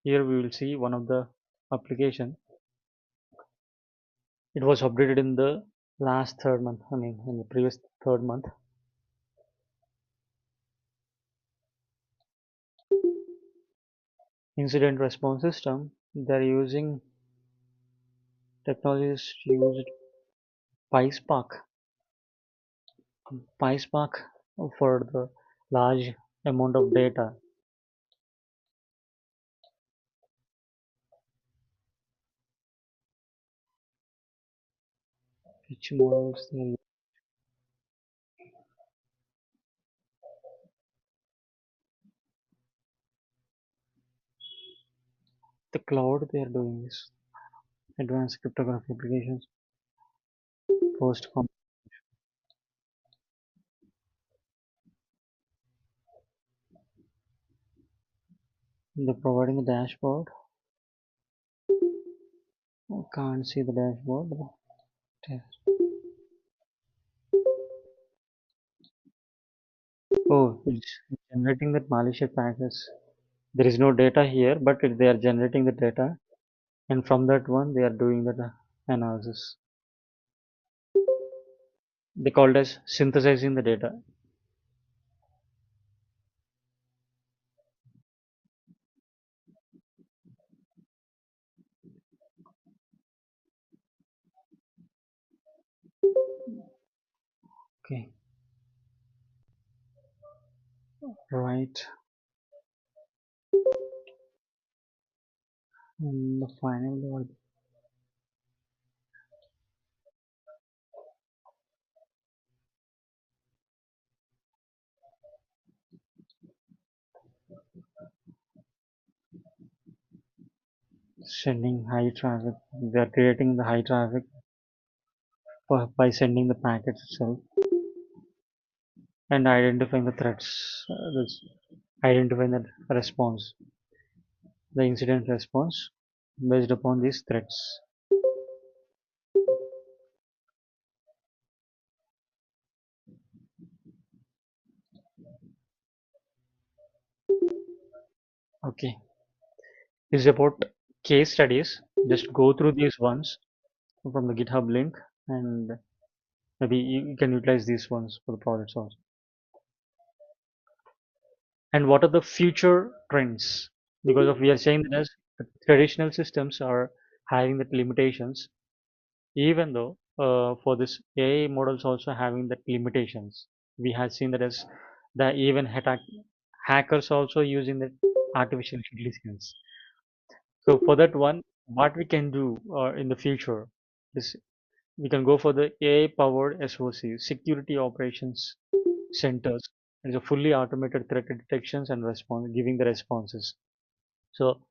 Here we will see one of the application. It was updated in the last third month. I mean, in the previous third month. Incident response system. They're using technologies used PySpark. PySpark for the large amount of data. Which models they the cloud they are doing is advanced cryptography applications. Post com they're providing the dashboard. I can't see the dashboard. Oh, it's generating that malicious packets. There is no data here, but they are generating the data, and from that one they are doing the analysis. They called as synthesizing the data. Okay, right. And the final level, sending high traffic. They are creating the high traffic by sending the packets itself and identifying the threats. Identifying the response, the incident response based upon these threats. Okay, this is about case studies. Just go through these ones from the GitHub link, and maybe you can utilize these ones for the projects also. And what are the future trends? Because of we are saying that as traditional systems are having that limitations, even though for this AI models also having that limitations. We have seen that as the even hackers also using the artificial intelligence. So for that one, what we can do in the future is we can go for the AI powered SOC, security operations centers. It's a fully automated threat detections and response, giving the responses. So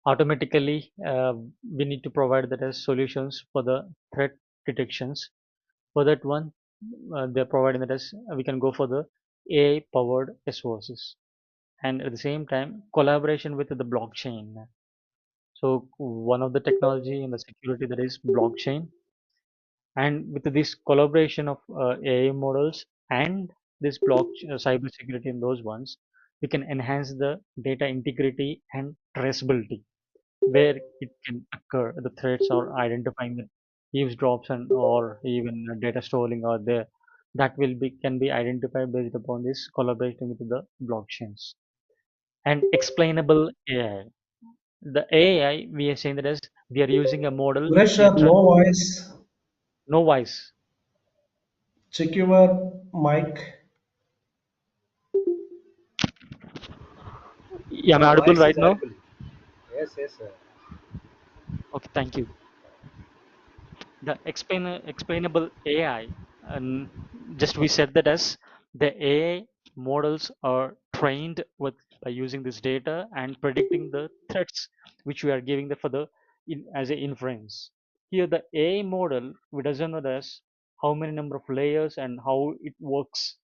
automatically, we need to provide that as solutions for the threat detections. For that one, they're providing that as we can go for the AI powered SOCs, and at the same time, collaboration with the blockchain. So one of the technology in the security that is blockchain, and with this collaboration of AI models and this cyber security in those ones, we can enhance the data integrity and traceability where it can occur. The threats or identifying the eavesdrops and or even data storing are there. That will be can be identified based upon this collaboration with the blockchains and explainable AI. The AI we are saying that as we are using a model which we are Pressure, no voice. no voice. Check your mic. Yeah, I'm Your audible voice right is now. audible. Yes, yes, sir. Okay, thank you. The explainable AI, and just we said that as the AI models are trained with by using this data and predicting the threats which we are giving the for the as a inference. Here the AI model we doesn't know as how many number of layers and how it works,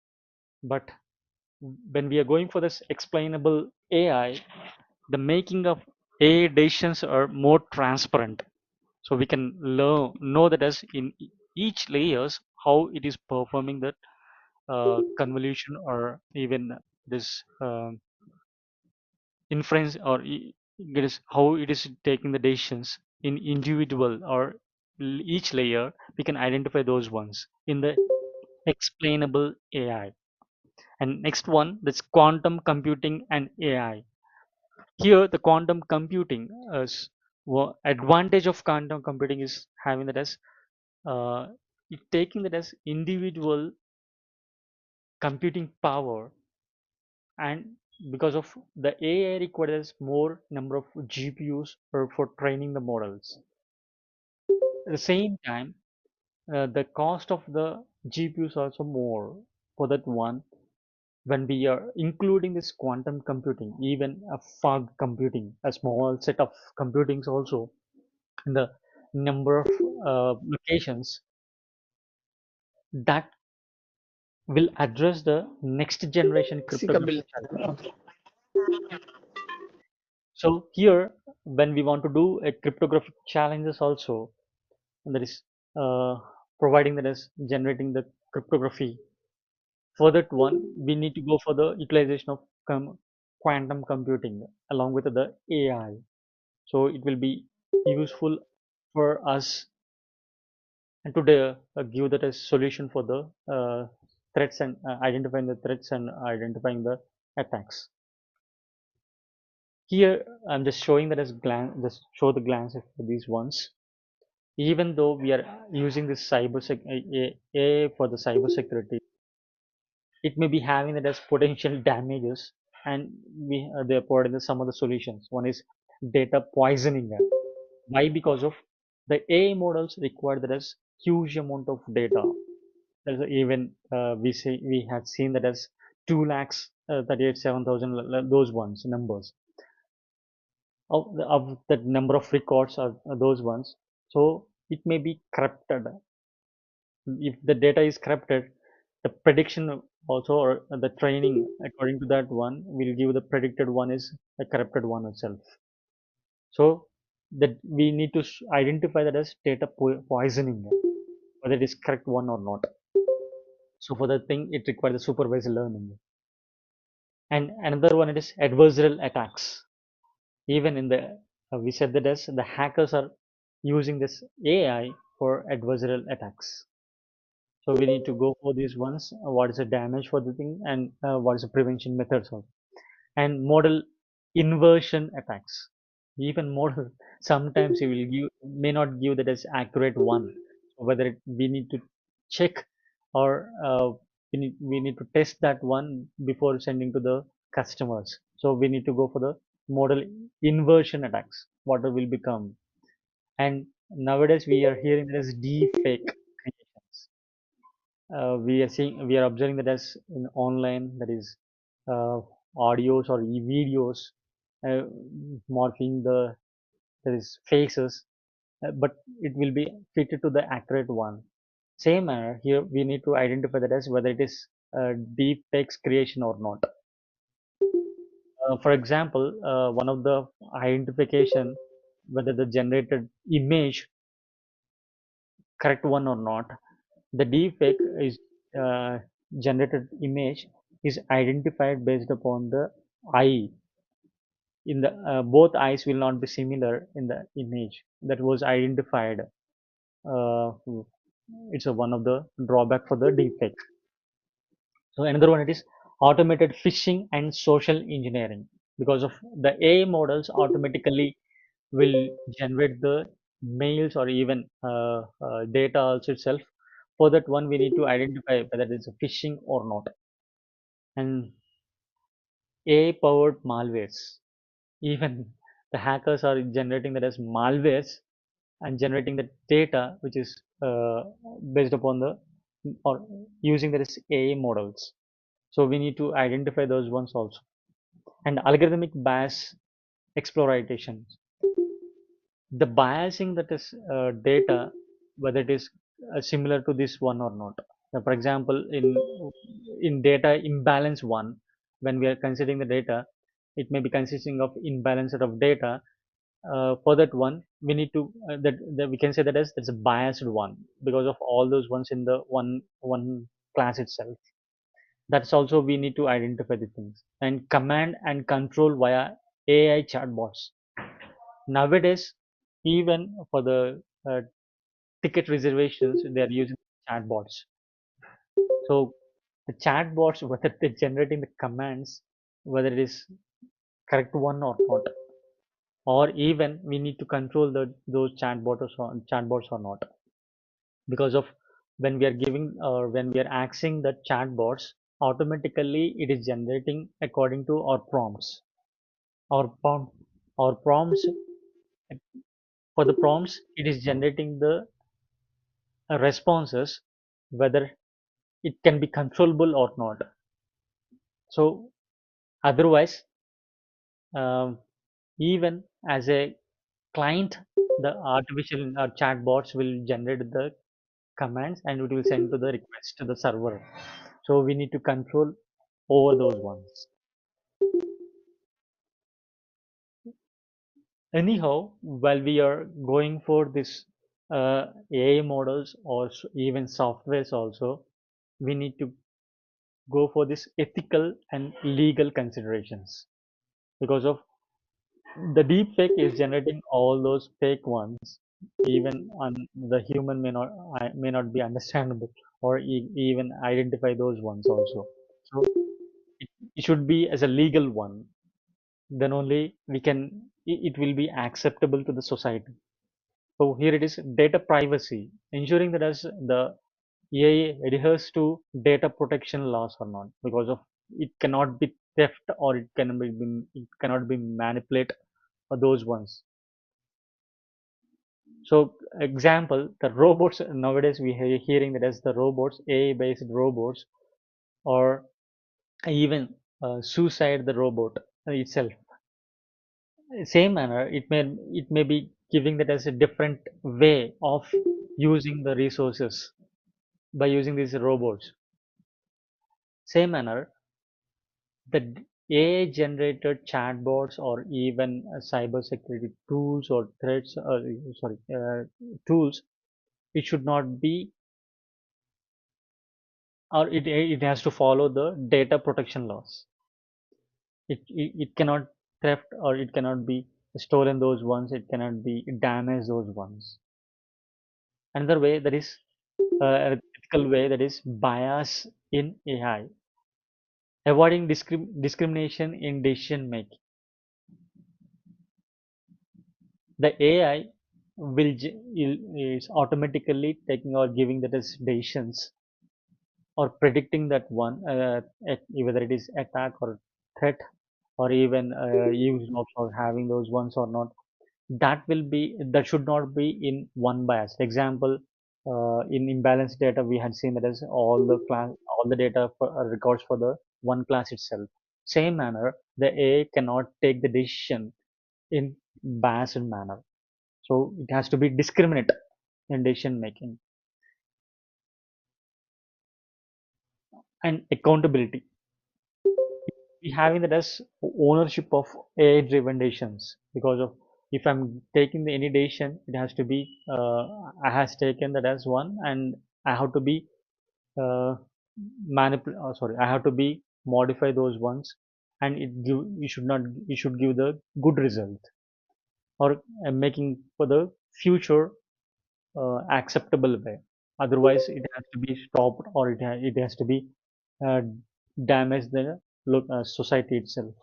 but when we are going for this explainable AI, the making of AI decisions are more transparent, so we can learn know that as in each layers how it is performing that convolution or even this inference or it is how it is taking the decisions in individual or each layer. We can identify those ones in the explainable AI. And next one, that's quantum computing and AI. Here the quantum computing is advantage of quantum computing is having that as uh, it taking that as individual computing power, and because of the AI requires more number of GPUs for training the models. At the same time, the cost of the GPUs also more for that one. When we are including this quantum computing, even a fog computing, a small set of computings also in the number of locations that will address the next generation cryptographic challenge. So here, when we want to do a cryptographic challenges also, that is uh, providing that is generating the cryptography. For that one, we need to go for the utilization of quantum computing along with the AI. So it will be useful for us and to give that as solution for the threats and identifying the threats and identifying the attacks. Here I'm just showing that as glance, just show the glance of these ones. Even though we are using this AI for the cyber security, it may be having that as potential damages, and they are providing some of the solutions. One is data poisoning. Why? Because of the AI models require that as huge amount of data. Even we had seen that as 2 lakhs 38,700 those ones numbers of that number of records are those ones. So it may be corrupted. If the data is corrupted, the prediction also or the training according to that one will give the predicted one is the corrupted one itself. So that we need to identify that as data poisoning, whether it is correct one or not. So for that thing, it requires the supervised learning. And another one, it is adversarial attacks. Even in the we said that as the hackers are using this AI for adversarial attacks. So we need to go for these ones. What is the damage for the thing, and what is the prevention methods of, and model inversion attacks. Even model sometimes you will give may not give that as accurate one. So whether we need to check or we need to test that one before sending to the customers. So we need to go for the model inversion attacks. What will become, and nowadays we are hearing that as deep fake creations. We are observing that as in online, that is uh, audios or videos uh, morphing the there is faces, but it will be fitted to the accurate one. Same manner here, we need to identify that as whether it is deep text creation or not. For example, one of the identification whether the generated image correct one or not. The deepfake is uh, generated image is identified based upon the eye. In the both eyes will not be similar in the image that was identified. Uh, it's a one of the drawback for the deepfake. So another one, it is automated phishing and social engineering. Because of the AI models automatically will generate the mails or even data also itself. For that one, we need to identify whether it's a phishing or not. And AI-powered malwares. Even the hackers are generating that as malwares and generating the data which is based upon the or using that as AI models. So we need to identify those ones also. And algorithmic bias exploitation, the biasing that is data, whether it is similar to this one or not. For example, in data imbalance one, when we are considering the data, it may be consisting of imbalance set of data. for that one, we need to that we can say that as that's a biased one because of all those ones in the one class itself. That's also we need to identify the things and command and control via AI chatbots. Nowadays, even for the ticket reservations, they are using chatbots. So the chatbots, whether they're generating the commands, whether it is correct one or not, or even we need to control those chatbots or not, because of when we are giving or when we are asking the chatbots, automatically it is generating according to our prompts. Our prompt, our prompts for the prompts, it is generating the responses, whether it can be controllable or not. So otherwise, um, even as a client, the artificial chatbots will generate the commands and it will send to the request to the server. So we need to control over those ones. Anyhow, while we are going for this AI models or even softwares also, we need to go for this ethical and legal considerations because of the deep fake is generating all those fake ones. Even on the human may not be understandable or even identify those ones also. So it should be as a legal one. Then only we can it will be acceptable to the society. So here it is data privacy, ensuring that as the AI adheres to data protection laws or not, because of it cannot be theft or it cannot be manipulate or those ones. So example, the robots nowadays we are hearing that as the robots, AI based robots, or even suicide the robot itself. Same manner, it may be giving that as a different way of using the resources by using these robots. Same manner, the AI generated chatbots or even cybersecurity tools or threats, sorry, tools, it should not be, or it has to follow the data protection laws. It cannot theft or it cannot be stolen those ones, it cannot be damaged those ones. Another way that is an ethical way that is bias in AI, avoiding discrimination in decision making. The AI is automatically taking or giving that as decisions or predicting that one, whether it is attack or threat or even use of or having those ones or not. That should not be in one bias. Example, in imbalanced data, we had seen that as all the data records for the one class itself. Same manner, the AI cannot take the decision in biased manner. So it has to be discriminate in decision making and accountability. We having that as ownership of AI driven decisions because of if I'm taking any decision, it has to be I has taken that as one and I have to be uh, sorry, I have to be modify those ones and you should not you should give the good result or making for the future acceptable way. Otherwise, it has to be stopped or it has to be uh, damage the society itself.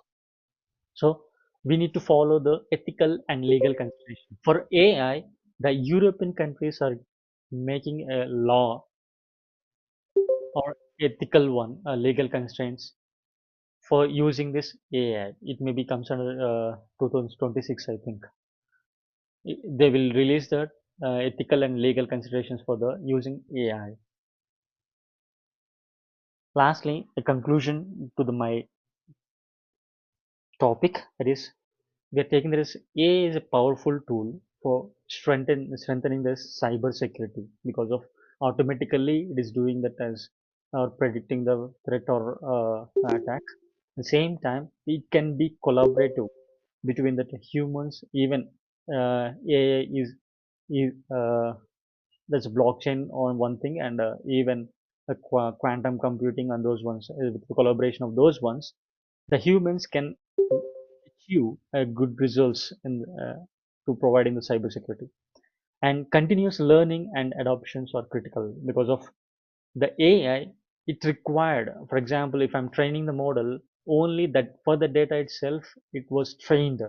So we need to follow the ethical and legal consideration. For AI, the European countries are making a law or ethical one, legal constraints for using this AI. It may be comes under 2026, I think. They will release the ethical and legal considerations for the using AI. Lastly, a conclusion to my topic, that is we are taking this AI is a powerful tool for strengthening this cyber security because of automatically it is doing that as or predicting the threat or attack. At the same time, it can be collaborative between the humans even. AI is that's blockchain on one thing, and even quantum computing and those ones, with the collaboration of those ones, the humans can achieve good results in to providing the cybersecurity. And continuous learning and adoptions are critical because of the AI. It required, for example, if I'm training the model, only that for the data itself it was trained.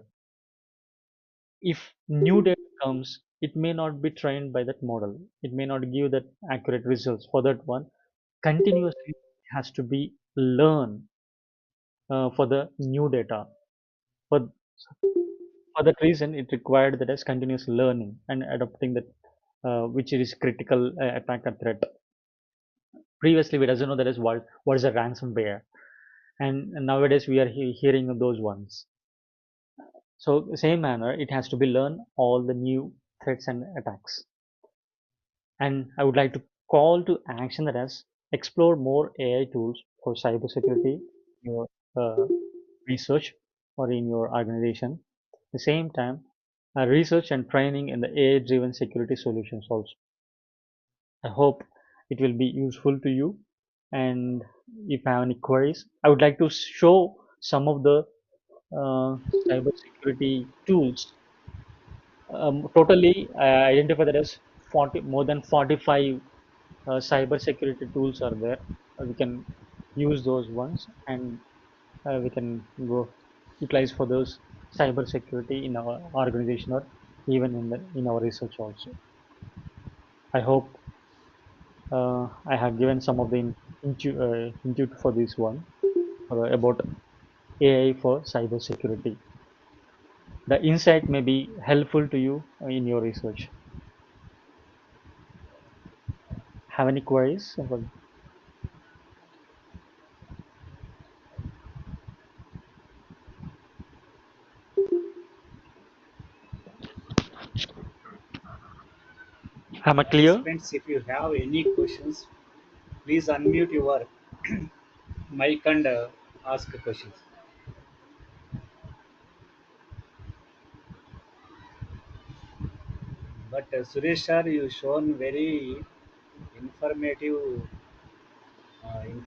If new data comes, it may not be trained by that model. It may not give that accurate results. For that one, continuously has to be learn for the new data. For for that reason, it required that as continuous learning and adopting that, which is critical attacker threat. Previously, we doesn't know that is what is a ransomware, and nowadays we are hearing of those ones. So the same manner, it has to be learn all the new threats and attacks. And I would like to call to action that has explore more AI tools for cybersecurity in your research or in your organization. At the same time, research and training in the AI-driven security solutions also. I hope it will be useful to you. And if I have any queries, I would like to show some of the uh, cybersecurity tools. Totally, I identify that as 40, more than 45 cybersecurity tools are there. We can use those ones, and we can go utilize for those cybersecurity in our organization or even in our research also. I hope I have given some of the input for this one about AI for cybersecurity. The insight may be helpful to you in your research. Have any queries? Am I clear? Participants, if you have any questions, please unmute your mic and ask questions. But Suresh sir, you shown very informative